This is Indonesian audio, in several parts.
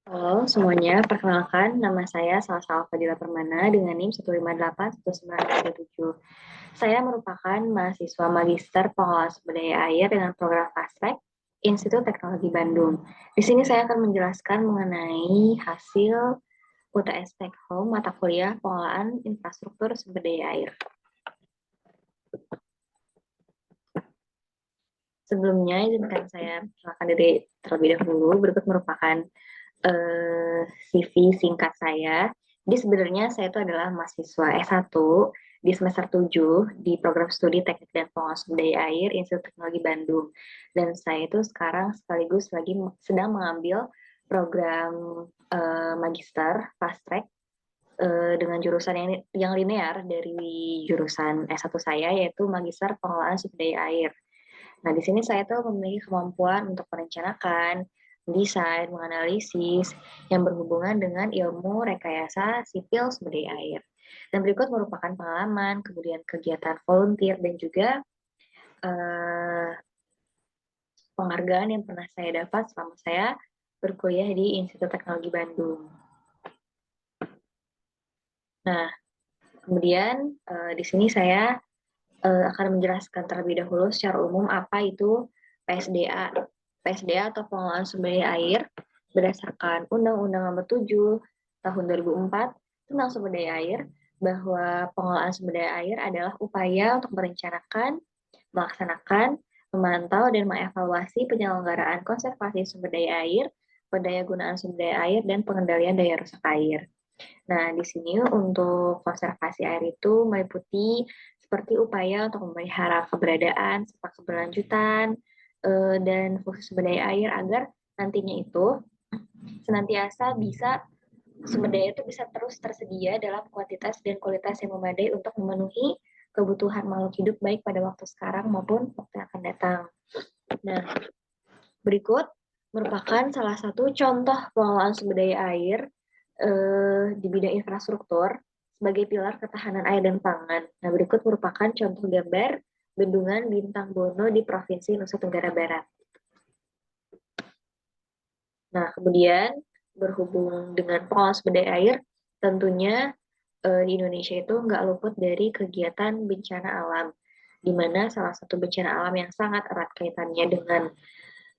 Halo semuanya, perkenalkan nama saya Salsa Fadila Permana dengan NIM 1581937. Saya merupakan mahasiswa Magister Pengelolaan Sumber Daya Air dengan program Fast Track Institut Teknologi Bandung. Di sini saya akan menjelaskan mengenai hasil UTS Take Home mata kuliah Pengelolaan Infrastruktur Sumber Daya Air. Sebelumnya, izinkan saya perkenalkan diri terlebih dahulu. Berikut merupakan CV singkat saya. Jadi sebenarnya saya itu adalah mahasiswa S1 di semester 7 di program studi Teknik dan Pengelolaan Sumber Daya Air Institut Teknologi Bandung. Dan saya itu sekarang sekaligus lagi sedang mengambil program magister fast track dengan jurusan yang linear dari jurusan S1 saya, yaitu Magister Pengelolaan Sumber Daya Air. Nah, di sini saya tuh memiliki kemampuan untuk merencanakan, mendesain, menganalisis yang berhubungan dengan ilmu rekayasa sipil sumber daya air. Dan berikut merupakan pengalaman, kemudian kegiatan volunteer, dan juga eh, penghargaan yang pernah saya dapat selama saya berkuliah di Institut Teknologi Bandung. Nah, kemudian di sini saya akan menjelaskan terlebih dahulu secara umum apa itu PSDA. PSDA atau Pengelolaan Sumber Daya Air berdasarkan Undang-Undang Nomor 7 Tahun 2004 tentang sumber daya air, bahwa pengelolaan sumber daya air adalah upaya untuk merencanakan, melaksanakan, memantau, dan mengevaluasi penyelenggaraan konservasi sumber daya air, pendaya gunaan sumber daya air, dan pengendalian daya rusak air. Nah, di sini untuk konservasi air itu meliputi seperti upaya untuk memelihara keberadaan serta keberlanjutan dan fungsi sumber daya air agar nantinya itu senantiasa bisa sumber daya itu bisa terus tersedia dalam kuantitas dan kualitas yang memadai untuk memenuhi kebutuhan makhluk hidup baik pada waktu sekarang maupun waktu yang akan datang. Nah, berikut merupakan salah satu contoh pengelolaan sumber daya air di bidang infrastruktur sebagai pilar ketahanan air dan pangan. Nah, berikut merupakan contoh gambar bendungan Bintang Bono di Provinsi Nusa Tenggara Barat. Nah, kemudian berhubung dengan pengelolaan sumber daya air, tentunya di Indonesia itu nggak luput dari kegiatan bencana alam, di mana salah satu bencana alam yang sangat erat kaitannya dengan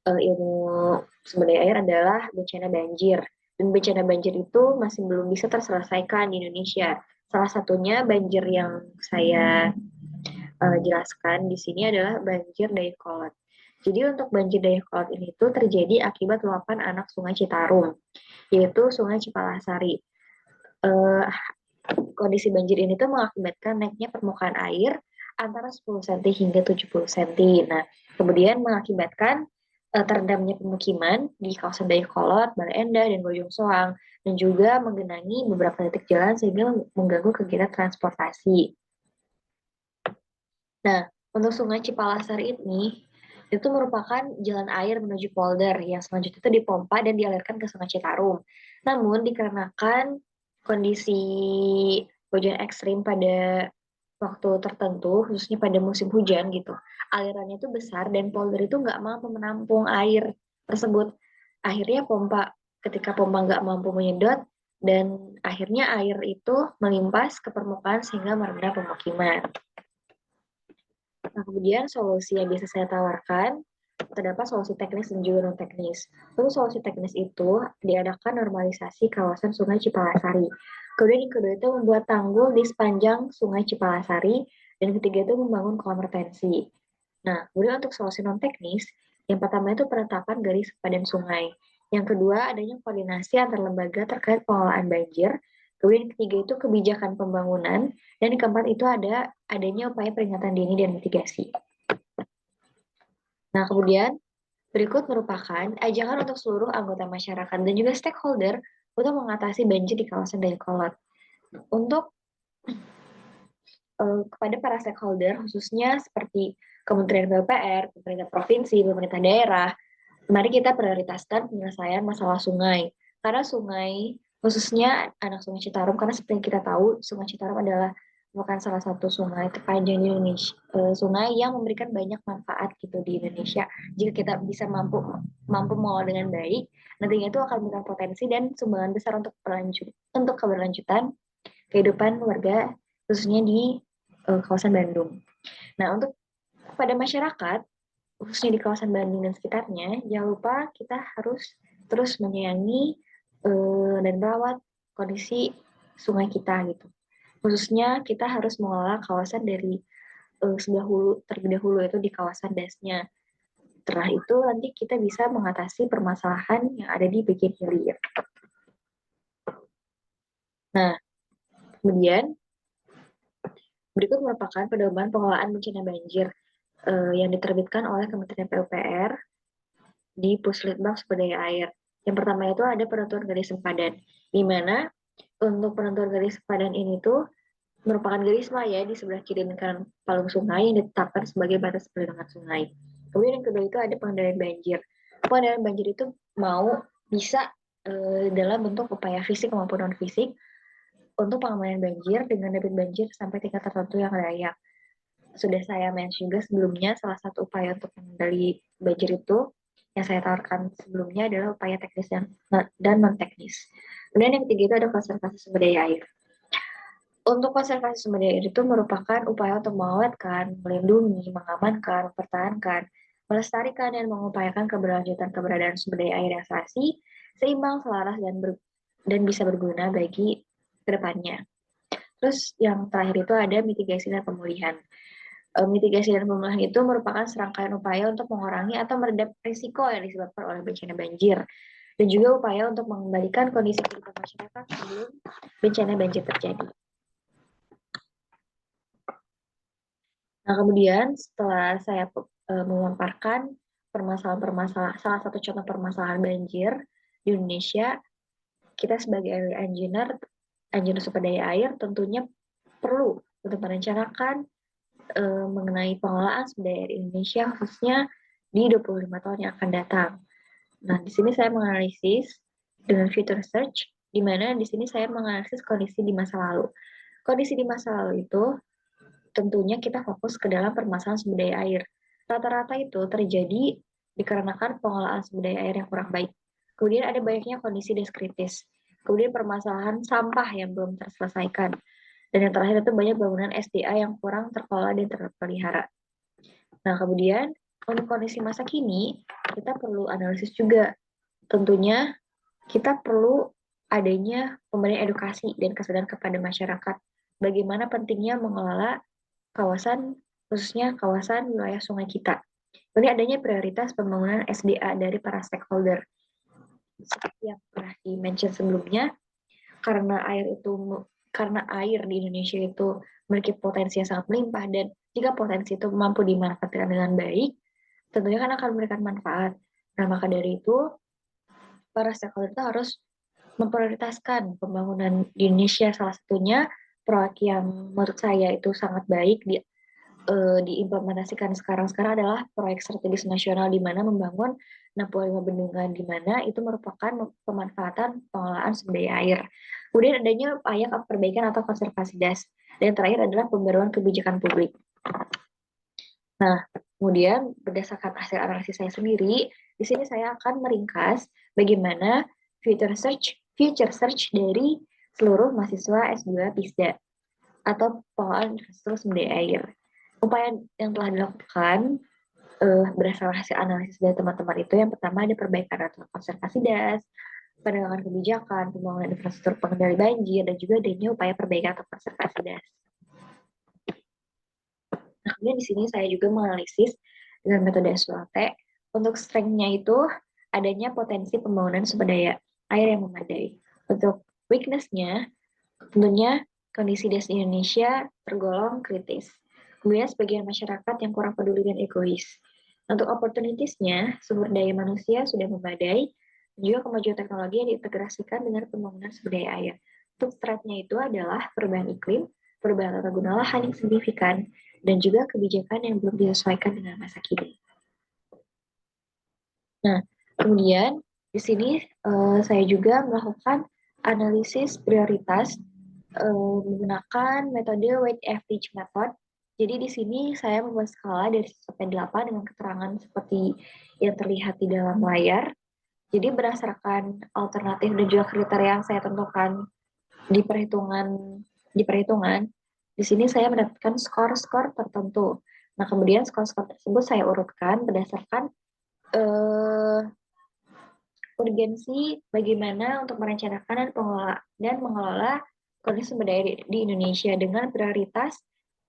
ilmu sumber daya air adalah bencana banjir. Dan bencana banjir itu masih belum bisa terselesaikan di Indonesia. Salah satunya banjir yang saya jelaskan di sini adalah banjir Dayakolot. Jadi untuk banjir Dayakolot ini tuh terjadi akibat luapan anak Sungai Citarum, yaitu Sungai Cipalasari. Eh, Kondisi banjir ini tuh mengakibatkan naiknya permukaan air antara 10 cm hingga 70 cm. Nah, kemudian mengakibatkan terendamnya pemukiman di kawasan Dayakolot, Bale Endah, dan Bojong Soang, dan juga menggenangi beberapa titik jalan sehingga mengganggu kegiatan transportasi. Nah, untuk Sungai Cipalasar ini, itu merupakan jalan air menuju polder yang selanjutnya itu dipompa dan dialirkan ke Sungai Citarum. Namun, dikarenakan kondisi hujan ekstrim pada waktu tertentu, khususnya pada musim hujan gitu, alirannya itu besar dan polder itu nggak mampu menampung air tersebut. Akhirnya ketika pompa nggak mampu menyedot, dan akhirnya air itu melimpas ke permukaan sehingga merendam pemukiman. Nah, kemudian solusi yang bisa saya tawarkan, terdapat solusi teknis dan juga non-teknis. Untuk solusi teknis itu, diadakan normalisasi kawasan Sungai Cipalasari. Kemudian yang kedua itu membuat tanggul di sepanjang Sungai Cipalasari, dan ketiga itu membangun kolam retensi. Nah, kemudian untuk solusi non-teknis, yang pertama itu penetapan garis sepadan sungai. Yang kedua, adanya koordinasi antar lembaga terkait pengelolaan banjir. Kemudian yang ketiga itu kebijakan pembangunan. Dan yang keempat itu adanya upaya peringatan dini dan mitigasi. Nah, kemudian berikut merupakan ajakan untuk seluruh anggota masyarakat dan juga stakeholder untuk mengatasi banjir di kawasan Dayakolot. Untuk kepada para stakeholder, khususnya seperti Kementerian PUPR, pemerintah provinsi, pemerintah daerah, mari kita prioritaskan penyelesaian masalah sungai. Karena sungai, khususnya anak Sungai Citarum, karena seperti yang kita tahu, Sungai Citarum adalah merupakan salah satu sungai terpanjang di Indonesia, sungai yang memberikan banyak manfaat gitu di Indonesia. Jika kita bisa mampu mampu mengolah dengan baik, nantinya itu akan memberikan potensi dan sumbangan besar untuk keberlanjutan kehidupan warga khususnya di kawasan Bandung. Nah, untuk pada masyarakat khususnya di kawasan Bandung dan sekitarnya, jangan lupa kita harus terus menyayangi dan merawat kondisi sungai kita gitu. Khususnya kita harus mengelola kawasan dari sebelah hulu terlebih dahulu itu di kawasan dasnya. Setelah itu nanti kita bisa mengatasi permasalahan yang ada di bagian hilir. Nah, kemudian berikut merupakan pedoman pengelolaan bencana banjir yang diterbitkan oleh Kementerian PUPR di Puslitbang Sumber Air. Yang pertama itu ada penentuan garis sempadan, di mana untuk penentuan garis sempadan ini tuh merupakan garis maya di sebelah kiri dan kanan palung sungai yang ditetapkan sebagai batas perlindungan sungai. Kemudian yang kedua itu ada pengendalian banjir. Pengendalian banjir itu mau bisa dalam bentuk upaya fisik maupun non fisik untuk pengamanan banjir dengan debit banjir sampai tingkat tertentu yang layak. Sudah saya mention juga sebelumnya, salah satu upaya untuk mengendali banjir itu yang saya tawarkan sebelumnya adalah upaya teknis dan non-teknis. Kemudian yang ketiga itu ada konservasi sumber daya air. Untuk konservasi sumber daya air itu merupakan upaya untuk mengawetkan, melindungi, mengamankan, mempertahankan, melestarikan, dan mengupayakan keberlanjutan keberadaan sumber daya air yang asasi, seimbang, selaras, dan bisa berguna bagi kedepannya. Terus yang terakhir itu ada mitigasi dan pemulihan. Mitigasi dan pemulihan itu merupakan serangkaian upaya untuk mengurangi atau meredam risiko yang disebabkan oleh bencana banjir, dan juga upaya untuk mengembalikan kondisi kehidupan masyarakat sebelum bencana banjir terjadi. Nah, kemudian setelah saya memaparkan salah satu contoh permasalahan banjir di Indonesia, kita sebagai area engineer sumber daya air tentunya perlu untuk merencanakan mengenai pengelolaan sumber daya air Indonesia khususnya di 25 tahun yang akan datang. Nah, di sini saya menganalisis dengan future research, di mana di sini saya menganalisis kondisi di masa lalu. Kondisi di masa lalu itu tentunya kita fokus ke dalam permasalahan sumber daya air. Rata-rata itu terjadi dikarenakan pengelolaan sumber daya air yang kurang baik. Kemudian ada banyaknya kondisi deskritis. Kemudian permasalahan sampah yang belum terselesaikan. Dan yang terakhir itu banyak bangunan SDA yang kurang terkelola dan terpelihara. Nah, kemudian untuk kondisi masa kini, kita perlu analisis juga. Tentunya kita perlu adanya pemberian edukasi dan kesadaran kepada masyarakat. Bagaimana pentingnya mengelola kawasan, khususnya kawasan wilayah sungai kita. Ini adanya prioritas pembangunan SDA dari para stakeholder. Seperti yang pernah di-mention sebelumnya, karena air di Indonesia itu memiliki potensi yang sangat melimpah, dan jika potensi itu mampu dimanfaatkan dengan baik, tentunya kan akan memberikan manfaat. Nah, maka dari itu, para stakeholder itu harus memprioritaskan pembangunan di Indonesia. Salah satunya proyek yang menurut saya itu sangat baik diimplementasikan sekarang adalah proyek strategis nasional, di mana membangun 65 bendungan, di mana itu merupakan pemanfaatan pengelolaan sumber daya air. Kemudian adanya upaya perbaikan atau konservasi das. Dan yang terakhir adalah pembaruan kebijakan publik. Nah, kemudian berdasarkan hasil analisis saya sendiri, di sini saya akan meringkas bagaimana future search dari seluruh mahasiswa S2 PISDA atau pengelolaan infrastruktur sumber daya air. Upaya yang telah dilakukan berdasarkan hasil analisis dari teman-teman itu, yang pertama ada perbaikan atau konservasi das, penegakan kebijakan, pembangunan infrastruktur pengendali banjir, dan juga adanya upaya perbaikan atau konservasi das. Nah, kemudian di sini saya juga menganalisis dengan metode SWOT. Untuk strength-nya itu adanya potensi pembangunan sumber daya air yang memadai. Untuk weakness-nya, tentunya kondisi das di Indonesia tergolong kritis. Kemudian sebagian masyarakat yang kurang peduli dan egois. Untuk opportunities-nya, sumber daya manusia sudah memadai, dan juga kemajuan teknologi yang diintegrasikan dengan pembangunan sumber daya air. Untuk threat-nya itu adalah perubahan iklim, perubahan tata guna lahan yang signifikan, dan juga kebijakan yang belum disesuaikan dengan masa kini. Nah, kemudian di sini saya juga melakukan analisis prioritas menggunakan metode weight average method. Jadi di sini saya membuat skala dari 1 sampai 8 dengan keterangan seperti yang terlihat di dalam layar. Jadi berdasarkan alternatif dan juga kriteria yang saya tentukan di perhitungan, di sini saya mendapatkan skor-skor tertentu. Nah, kemudian skor-skor tersebut saya urutkan berdasarkan eh, urgensi bagaimana untuk merencanakan dan mengelola kondisi sumber daya di Indonesia dengan prioritas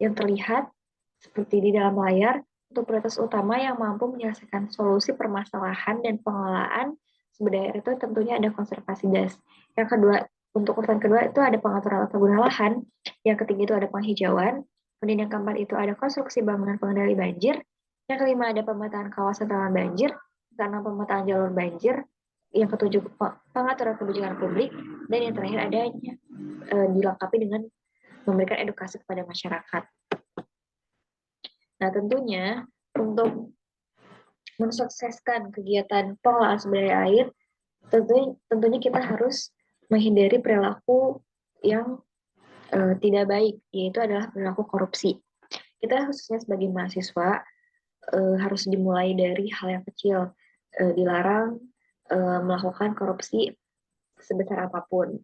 yang terlihat seperti di dalam layar. Untuk prioritas utama yang mampu menyelesaikan solusi permasalahan dan pengelolaan sumber daya itu tentunya ada konservasi gas. Yang kedua, untuk urutan kedua itu ada pengaturan tata guna lahan. Yang ketiga itu ada penghijauan. Kemudian yang keempat itu ada konstruksi bangunan pengendali banjir. Yang kelima ada pemetaan kawasan rawan banjir. Karena pemetaan jalur banjir. Yang ketujuh pengaturan kebijakan publik. Dan yang terakhir adanya dilengkapi dengan memberikan edukasi kepada masyarakat. Nah, tentunya untuk mensukseskan kegiatan pengelolaan sumber daya air, tentunya kita harus menghindari perilaku yang tidak baik, yaitu adalah perilaku korupsi. Kita khususnya sebagai mahasiswa harus dimulai dari hal yang kecil, dilarang melakukan korupsi sebesar apapun,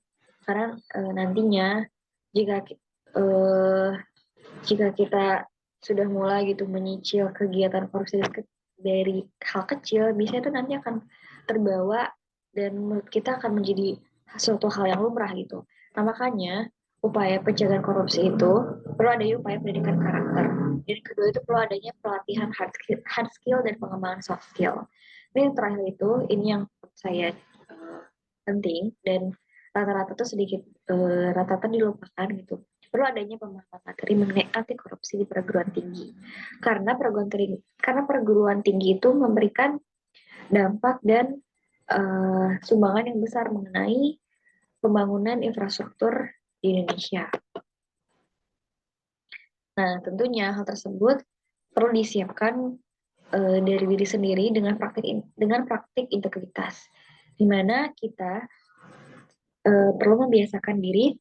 karena nantinya jika uh, jika kita sudah mulai gitu menyicil kegiatan korupsi dari hal kecil, biasanya itu nanti akan terbawa dan menurut kita akan menjadi suatu hal yang lumrah gitu. Nah, makanya upaya pencegahan korupsi itu perlu adanya upaya pendidikan karakter. Dan kedua itu perlu adanya pelatihan hard skill dan pengembangan soft skill. Ini yang terakhir itu, ini yang saya penting dan rata-rata tuh sedikit rata-rata dilupakan gitu. Perlu adanya pemahaman materi mengenai anti korupsi di perguruan tinggi. Karena perguruan tinggi itu memberikan dampak dan sumbangan yang besar mengenai pembangunan infrastruktur di Indonesia. Nah, tentunya hal tersebut perlu disiapkan dari diri sendiri dengan praktik integritas, di mana kita perlu membiasakan diri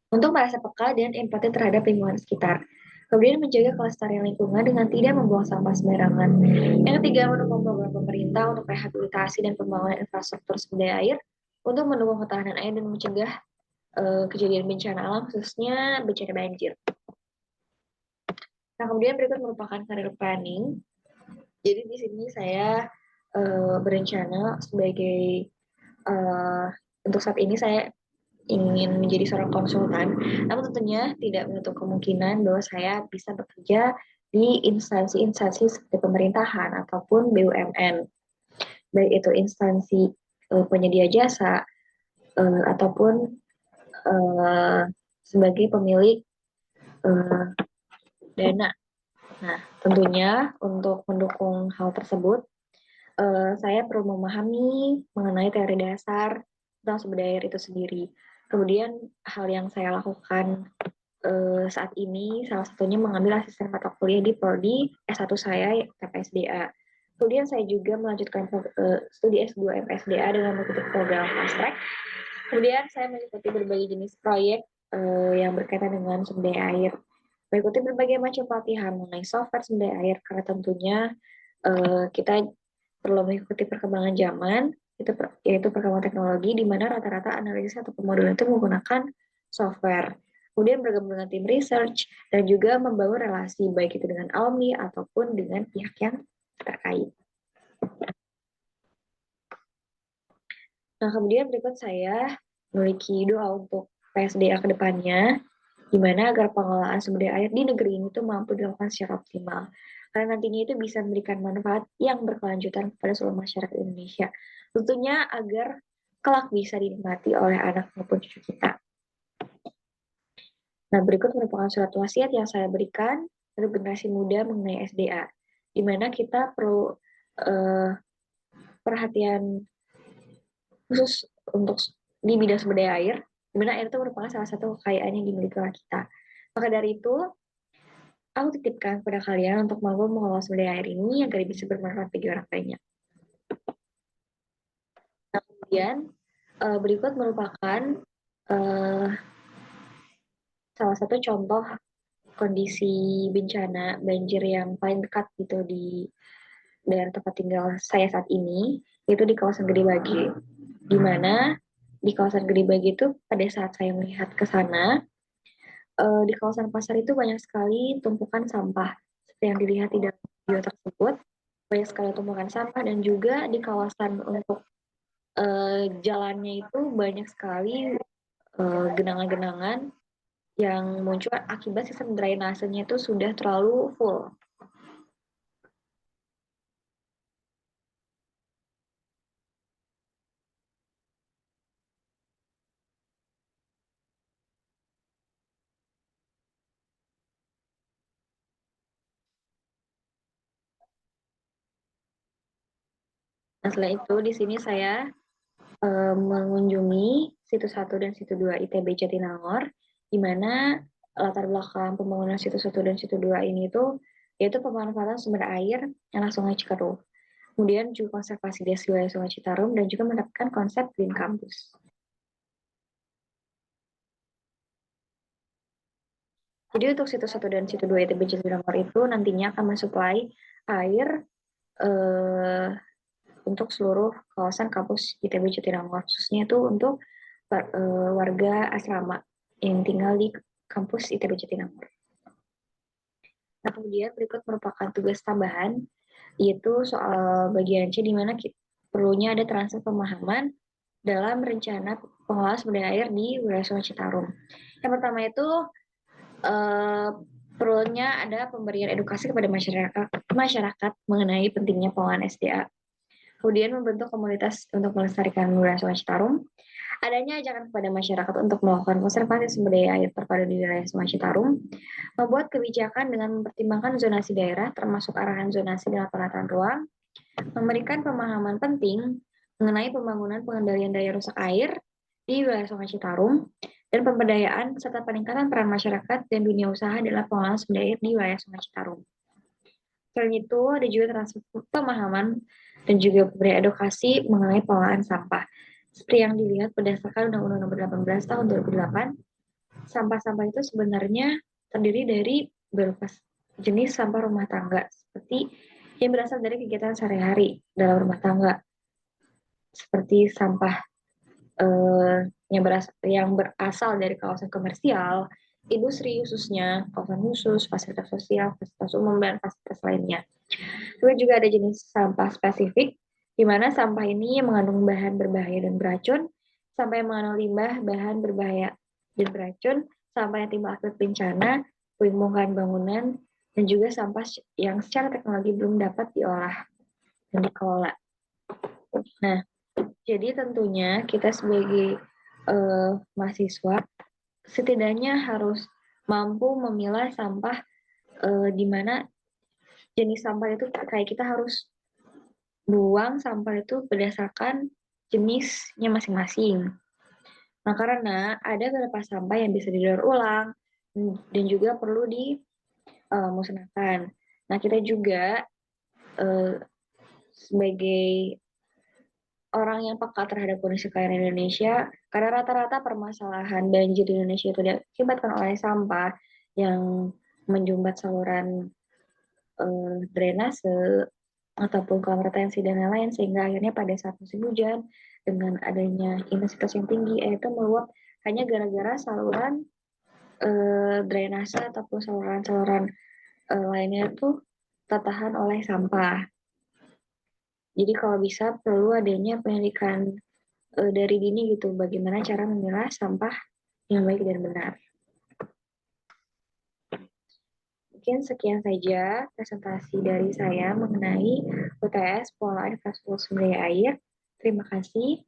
untuk merasa peka dan empati terhadap lingkungan sekitar. Kemudian menjaga kelestarian lingkungan dengan tidak membuang sampah sembarangan. Yang ketiga, mendukung program pemerintah untuk rehabilitasi dan pembangunan infrastruktur sumber daya air untuk mendukung ketahanan air dan mencegah kejadian bencana alam, khususnya bencana banjir. Nah, kemudian berikut merupakan career planning. Jadi di sini saya berencana sebagai untuk saat ini saya ingin menjadi seorang konsultan, namun tentunya tidak menutup kemungkinan bahwa saya bisa bekerja di instansi-instansi seperti pemerintahan ataupun BUMN, baik itu instansi penyedia jasa ataupun sebagai pemilik dana. Nah, tentunya untuk mendukung hal tersebut, saya perlu memahami mengenai teori dasar tentang sumber daya air itu sendiri. Kemudian hal yang saya lakukan saat ini salah satunya mengambil asisten mata kuliah di prodi S1 saya FSDA. Kemudian saya juga melanjutkan studi S2 FSDA dengan mengikuti program fast track. Kemudian saya mengikuti berbagai jenis proyek yang berkaitan dengan sumber daya air. Mengikuti berbagai macam pelatihan mengenai software sumber daya air karena tentunya kita perlu mengikuti perkembangan zaman, yaitu perkembangan teknologi di mana rata-rata analisis atau pemodelan itu menggunakan software. Kemudian bergabung dengan tim research dan juga membangun relasi baik itu dengan alumni ataupun dengan pihak yang terkait. Nah, kemudian berikut saya memiliki doa untuk PSDA ke depannya, di mana agar pengelolaan sumber daya air di negeri ini tuh mampu dilakukan secara optimal. Karena nantinya itu bisa memberikan manfaat yang berkelanjutan kepada seluruh masyarakat Indonesia. Tentunya agar kelak bisa dinikmati oleh anak maupun cucu kita. Nah, berikut merupakan surat wasiat yang saya berikan untuk generasi muda mengenai SDA, di mana kita perlu perhatian khusus untuk di bidang sumber daya air, di mana air itu merupakan salah satu kekayaan yang dimiliki oleh kita. Maka dari itu, aku titipkan kepada kalian untuk mampu mengelola sumber daya air ini agar bisa bermanfaat bagi orang banyak. Nah, kemudian berikut merupakan salah satu contoh kondisi bencana banjir yang paling dekat gitu di daerah tempat tinggal saya saat ini, itu di kawasan Gede Bage. Di mana di kawasan Gede Bage itu pada saat saya melihat ke sana, di kawasan pasar itu banyak sekali tumpukan sampah. Seperti yang dilihat di dalam video tersebut, banyak sekali tumpukan sampah dan juga di kawasan untuk jalannya itu banyak sekali genangan-genangan yang muncul akibat sistem drainasenya itu sudah terlalu full. Nah, setelah itu di sini saya mengunjungi situs 1 dan situs 2 ITB Jatinangor, di mana latar belakang pembangunan situs 1 dan situs 2 ini itu yaitu pemanfaatan sumber air anak Sungai Citarum. Kemudian juga konservasi desa wilayah Sungai Citarum dan juga menerapkan konsep Green Campus. Jadi untuk situs 1 dan situs 2 ITB Jatinangor itu nantinya akan mensuplai air eh, untuk seluruh kawasan kampus ITB Jatinangor, khususnya itu untuk warga asrama yang tinggal di kampus ITB Jatinangor. Nah, kemudian berikut merupakan tugas tambahan, yaitu soal bagian C, di mana perlunya ada transfer pemahaman dalam rencana pengelolaan sumber daya air di wilayah Sungai Citarum. Yang pertama itu eh, perlunya ada pemberian edukasi kepada masyarakat mengenai pentingnya pengelolaan SDA. Kemudian membentuk komunitas untuk melestarikan wilayah Sungai Citarum. Adanya ajakan kepada masyarakat untuk melakukan konservasi sumber daya air terpadu di wilayah Sungai Citarum, membuat kebijakan dengan mempertimbangkan zonasi daerah, termasuk arahan zonasi dan penataan ruang, memberikan pemahaman penting mengenai pembangunan pengendalian daya rusak air di wilayah Sungai Citarum, dan pemberdayaan serta peningkatan peran masyarakat dan dunia usaha dalam pengelolaan sumber daya air di wilayah Sungai Citarum. Selain itu, ada juga transfer pemahaman dan juga pemberian edukasi mengenai pengelolaan sampah. Seperti yang dilihat berdasarkan Undang-Undang Nomor 18 Tahun 2008, sampah-sampah itu sebenarnya terdiri dari beberapa jenis sampah rumah tangga, seperti yang berasal dari kegiatan sehari-hari dalam rumah tangga, seperti sampah yang berasal dari kawasan komersial, industri khususnya, kawasan khusus, fasilitas sosial, fasilitas umum, dan fasilitas lainnya. Lalu juga ada jenis sampah spesifik, di mana sampah ini mengandung bahan berbahaya dan beracun, sampah yang mengandung limbah, bahan berbahaya dan beracun, sampah yang timbul akibat bencana, puing-puing bangunan, dan juga sampah yang secara teknologi belum dapat diolah dan dikelola. Nah, jadi tentunya kita sebagai mahasiswa setidaknya harus mampu memilah sampah di mana jenis sampah itu kayak kita harus buang sampah itu berdasarkan jenisnya masing-masing. Nah, karena ada beberapa sampah yang bisa didaur ulang dan juga perlu dimusnahkan. Nah, kita juga sebagai orang yang peka terhadap kondisi kekayaan Indonesia, karena rata-rata permasalahan banjir di Indonesia itu diakibatkan oleh sampah yang menjumbat saluran drainase ataupun kolam retensi dan lain-lain, sehingga akhirnya pada saat musim hujan dengan adanya intensitas yang tinggi air itu meluap hanya gara-gara saluran drainase ataupun saluran-saluran lainnya itu tertahan oleh sampah. Jadi kalau bisa perlu adanya pendidikan dari dini gitu, bagaimana cara memilah sampah yang baik dan benar. Mungkin sekian saja presentasi dari saya mengenai UTS Pola Infrastruktur Sumber Daya Air. Terima kasih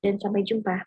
dan sampai jumpa.